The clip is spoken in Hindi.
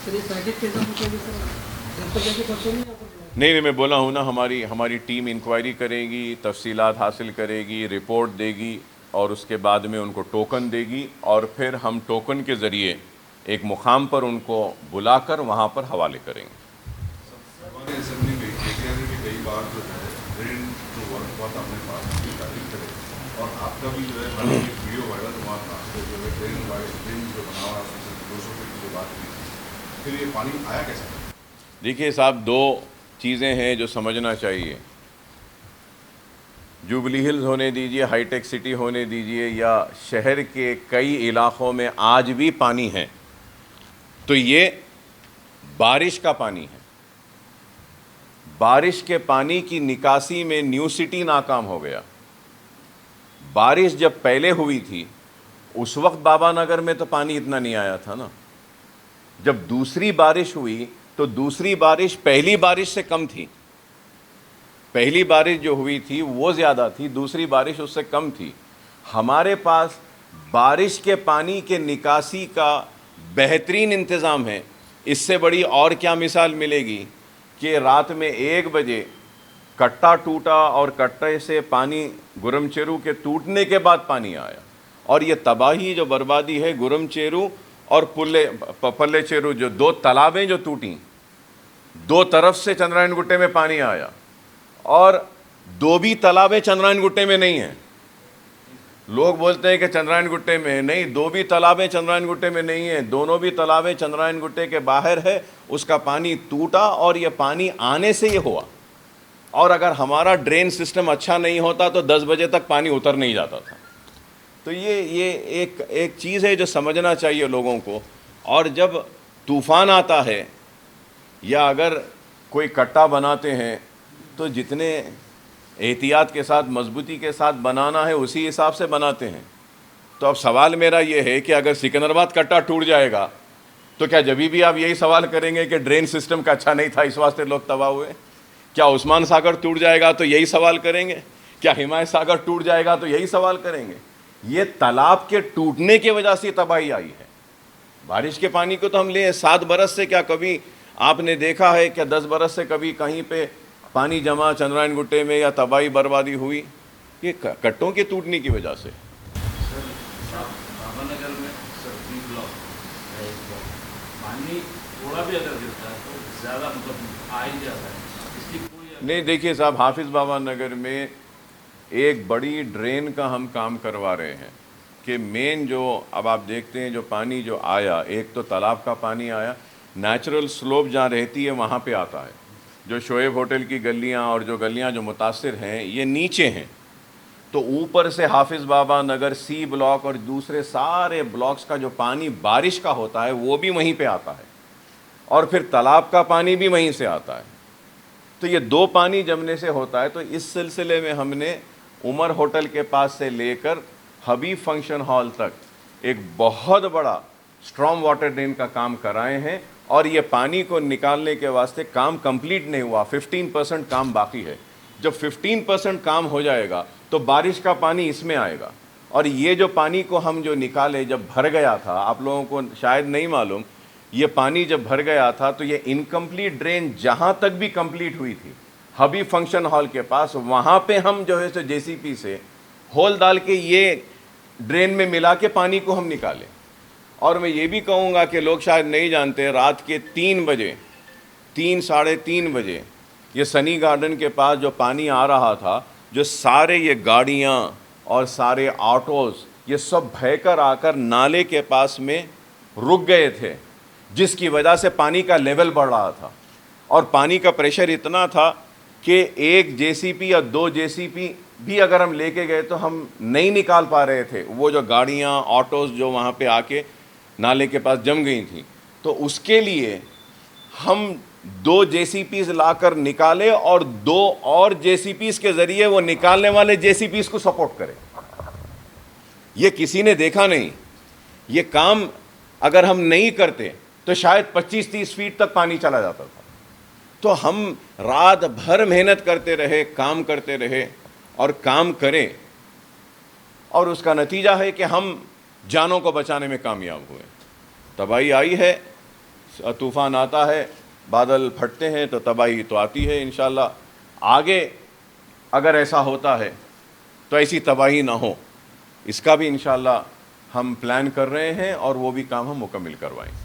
सर ये पैकेट कैसा पूछोगे सर, घर पर जाके परसों नहीं यहाँ पर? नहीं नहीं, मैं बोला हूँ ना, हमारी हमारी टीम इंक्वायरी करेगी, तफसीलात हासिल करेगी, रिपोर्ट देगी और उसके बाद में उनको टोकन देगी और फिर हम टोकन के ज़रिए एक मुकाम पर उनको बुलाकर वहाँ पर हवाले करेंगे। हमारे असेंबली में केटीआर ने भी कई बार जो है ड्रेन जो वर्क हुआ था अपने पास उसकी तारीफ करे और आपका भी जो है एक वीडियो वायरल हुआ था तो जो है ड्रेन जो बना हुआ 200 फीट की जो बात की थी, फिर ये पानी आया कैसे? देखिए साहब, दो चीज़ें हैं जो समझना चाहिए। जुबली हिल्स होने दीजिए, हाईटेक सिटी होने दीजिए या शहर के कई इलाक़ों में आज भी पानी है, तो ये बारिश का पानी है। बारिश के पानी की निकासी में न्यू सिटी नाकाम हो गया। बारिश जब पहले हुई थी उस वक्त बाबा नगर में तो पानी इतना नहीं आया था ना। जब दूसरी बारिश हुई तो दूसरी बारिश पहली बारिश से कम थी। पहली बारिश जो हुई थी वो ज़्यादा थी, दूसरी बारिश उससे कम थी। हमारे पास बारिश के पानी के निकासी का बेहतरीन इंतज़ाम है। इससे बड़ी और क्या मिसाल मिलेगी कि रात में 1 बजे कट्टा टूटा और कट्टे से पानी गुरमचेरू के टूटने के बाद पानी आया और ये तबाही जो बर्बादी है, गुरमचेरू और पल्ले चेरू जो 2 तालाबें जो टूटी, 2 तरफ से चंद्रायन गुट्टे में पानी आया और 2 भी तालाबें चंद्रायन गुट्टे में नहीं हैं। लोग बोलते हैं कि चंद्रायन गुट्टे में नहीं, 2 भी तालाबें चंद्रायन गुट्टे में नहीं है, दोनों भी तालाबें चंद्रायन गुट्टे के बाहर है। उसका पानी टूटा और ये पानी आने से ये हुआ। और अगर हमारा ड्रेन सिस्टम अच्छा नहीं होता तो 10 बजे तक पानी उतर नहीं जाता था। तो ये एक चीज़ है जो समझना चाहिए लोगों को। और जब तूफ़ान आता है या अगर कोई कट्टा बनाते हैं तो जितने एहतियात के साथ, मजबूती के साथ बनाना है उसी हिसाब से बनाते हैं। तो अब सवाल मेरा ये है कि अगर सिकंदराबाद कट्टा टूट जाएगा तो क्या जभी भी आप यही सवाल करेंगे कि ड्रेन सिस्टम का अच्छा नहीं था इस वास्ते लोग तबाह हुए? क्या उस्मान सागर टूट जाएगा तो यही सवाल करेंगे? क्या हिमायत सागर टूट जाएगा तो यही सवाल करेंगे? ये तालाब के टूटने की वजह से तबाही आई है। बारिश के पानी को तो हम ले 7 बरस से, क्या कभी आपने देखा है क्या 10 बरस से कभी कहीं पे पानी जमा चंद्रायन गुट्टे में या तबाही बर्बादी हुई? ये कट्टों के टूटने की वजह से। सर बाबानगर में सर 3 ब्लॉक है, एक ब्लॉक पानी थोड़ा भी अगर गिरता है तो ज़्यादा मतलब आ ही जाता है, इसकी कोई नहीं, देखिए साहब, हाफिज़ बाबा नगर में एक बड़ी ड्रेन का हम काम करवा रहे हैं कि मेन जो अब आप देखते हैं जो पानी जो आया, एक तो तालाब का पानी आया, नेचुरल स्लोप जहाँ रहती है वहाँ पे आता है। जो शोएब होटल की गलियाँ और जो गलियाँ जो मुतासिर हैं ये नीचे हैं, तो ऊपर से हाफिज़ बाबा नगर सी ब्लॉक और दूसरे सारे ब्लॉक्स का जो पानी बारिश का होता है वो भी वहीं पे आता है और फिर तालाब का पानी भी वहीं से आता है। तो ये 2 पानी जमने से होता है। तो इस सिलसिले में हमने उमर होटल के पास से लेकर हबीब फंक्शन हॉल तक एक बहुत बड़ा स्ट्रॉम वाटर ड्रेन का काम कराए हैं और ये पानी को निकालने के वास्ते काम कंप्लीट नहीं हुआ, 15% काम बाकी है। जब 15% काम हो जाएगा तो बारिश का पानी इसमें आएगा और ये जो पानी को हम जो निकाले, जब भर गया था, आप लोगों को शायद नहीं मालूम, ये पानी जब भर गया था तो ये इनकम्प्लीट ड्रेन जहाँ तक भी कंप्लीट हुई थी हबीब फंक्शन हॉल के पास, वहाँ पे हम जो है सो जेसीपी से होल डाल के ये ड्रेन में मिला के पानी को हम निकाले। और मैं ये भी कहूँगा कि लोग शायद नहीं जानते, रात के 3 बजे, 3 साढ़े 3 बजे ये सनी गार्डन के पास जो पानी आ रहा था, जो सारे ये गाड़ियाँ और सारे ऑटोज़ ये सब बहकर आकर नाले के पास में रुक गए थे, जिसकी वजह से पानी का लेवल बढ़ रहा था और पानी का प्रेशर इतना था कि 1 जेसीपी या 2 जेसीपी भी अगर हम लेके गए तो हम नहीं निकाल पा रहे थे। वो जो गाड़ियाँ, ऑटोज़ जो वहाँ पे आके नाले के पास जम गई थी, तो उसके लिए हम 2 जेसीपीज़ लाकर निकाले और 2 और जेसीपीज़ के ज़रिए वो निकालने वाले जेसीपीज़ को सपोर्ट करें। ये किसी ने देखा नहीं। ये काम अगर हम नहीं करते तो शायद 25-30 फीट तक पानी चला जाता था। तो हम रात भर मेहनत करते रहे, काम करते रहे और काम करें और उसका नतीजा है कि हम जानों को बचाने में कामयाब हुए। तबाही आई है, तूफ़ान आता है, बादल फटते हैं तो तबाही तो आती है इंशाअल्लाह। आगे अगर ऐसा होता है तो ऐसी तबाही ना हो, इसका भी इंशाअल्लाह हम प्लान कर रहे हैं और वो भी काम हम मुकम्मल करवाएंगे।